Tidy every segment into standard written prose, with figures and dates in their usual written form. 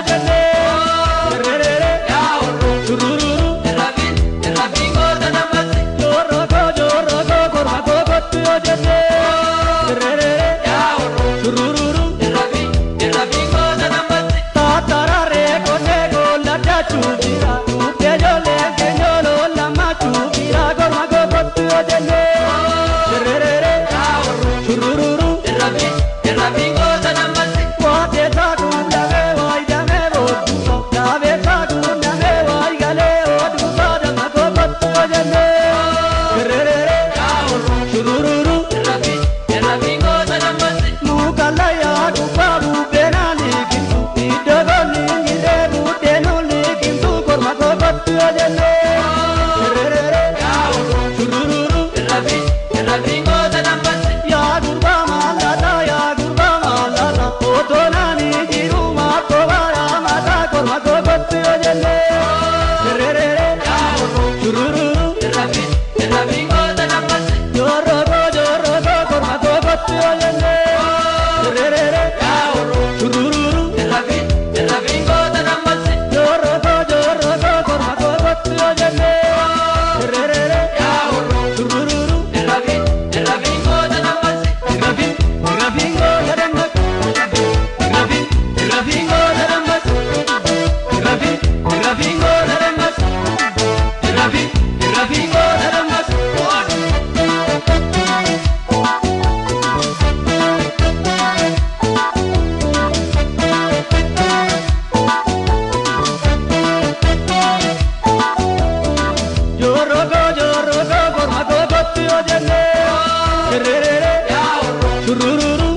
jenne rere ya orro chururu rabingo tanamasi jorro korma ko gottu jenne rere ya orro chururu rabingo tanamasi tatarare kone golada chubira tupe jole kenyolo lama chubira korma ko gottu jenne rere ya orro chururu rabingo tanamasi wate sagunda me vai dame bodu dave sagunda me vai gale odu sadam ko gottu jenne rere ya orro chururu rabingo tanamasi mukalla ya kubabu benali kintu idogoni ngire budenu likintu korma ko gottu jenne rere ya orro chururu rabingo tanamasi ya gurba malada ya gurba malada odonani jiru ma ko bara mata korma ko gottu jenne rere ya orro chururu rabingo tanamasi jorro korma ko gottu jenne rere ya orro chururu rabingo tanamasi jorro korma ko gottu jenne rere ya orro chururu rabingo tanamasi rabingo tanamasi rabingo tanamasi rabingo tanamasi rabingo tanamasi jorro korma ko gottu jenne rere ya orro chururu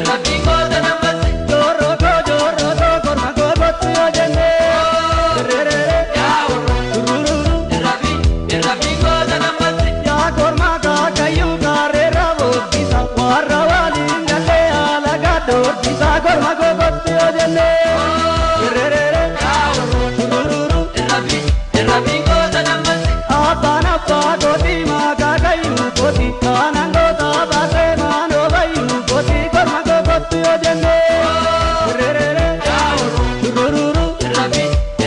rabingo tanamasi jorro korma ko gottu jenne rere ya orro chururu rabingo tanamasi ya korma ka kayu kare ravo kisa warra wali ngalle alaga do kisa korma ko gottu jenne rere ya orro chururu rabingo tanamasi apana pagoti maga kayu koti anango tabase mano kayu koti korma ko gottu jenne rere ya orro chururu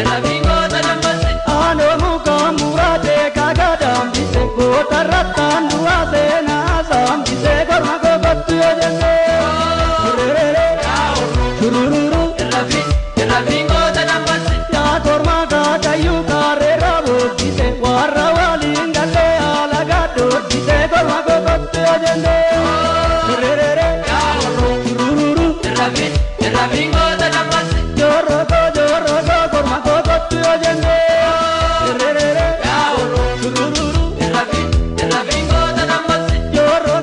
rabingo tanamasi ano mukamura te kagadam bise gotaratan duase na sam bise korma ko gottu jenne rere ya orro chururu rabingo tanamasi ya korma ka kayu kare rabo bise warra wali ngalle alaga do bise korma ko gottu jenne rere ya orro chururu rabingo tanamasi jorro korma ko gottu jenne rere ya orro chururu rabingo tanamasi jorro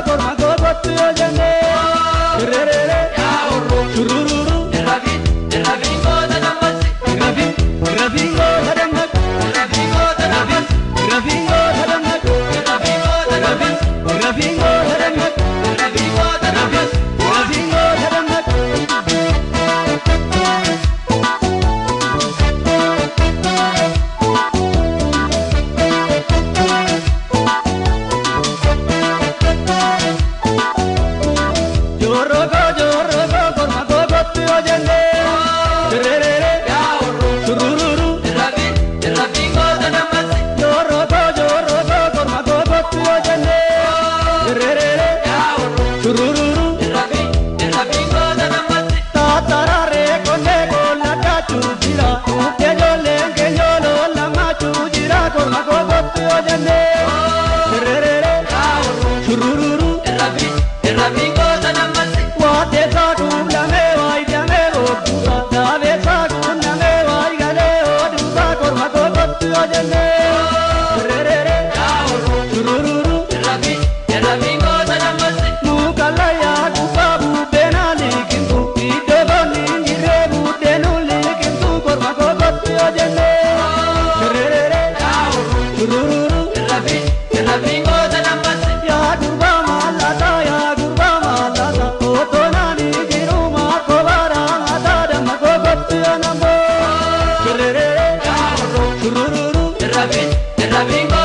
korma ko gottu jenne rere ya orro chururu rabingo tanamasi rabingo tanamasi rabingo tanamasi rabingo tanamasi rabingo tanamasi rabingo tanamasi rabingo tanamasi jorro korma ko gottu jenne rere ya orro chururu rabingo tanamasi jorro korma ko gottu jenne rere ya orro chururu rabingo tanamasi tatarare kone golada chubira tupe jole kenyolo lama chujira korma ko gottu jenne rere ya orro chururu rabingo tanamasi wate sagunda me vai dame bodu dave sagunda me vai gale odu sa korma ko gottu jenne rere ya orro chururu rabingo tanamasi mukalla ya kubabu benali kintu idogoni ngire budenu likintu korma ko gottu jenne rere ya orro chururu rabingo tanamasi ya gurba malada odonani jiru ma ko bara mata dam ko gottu nambo rere ya orro chururu rabingo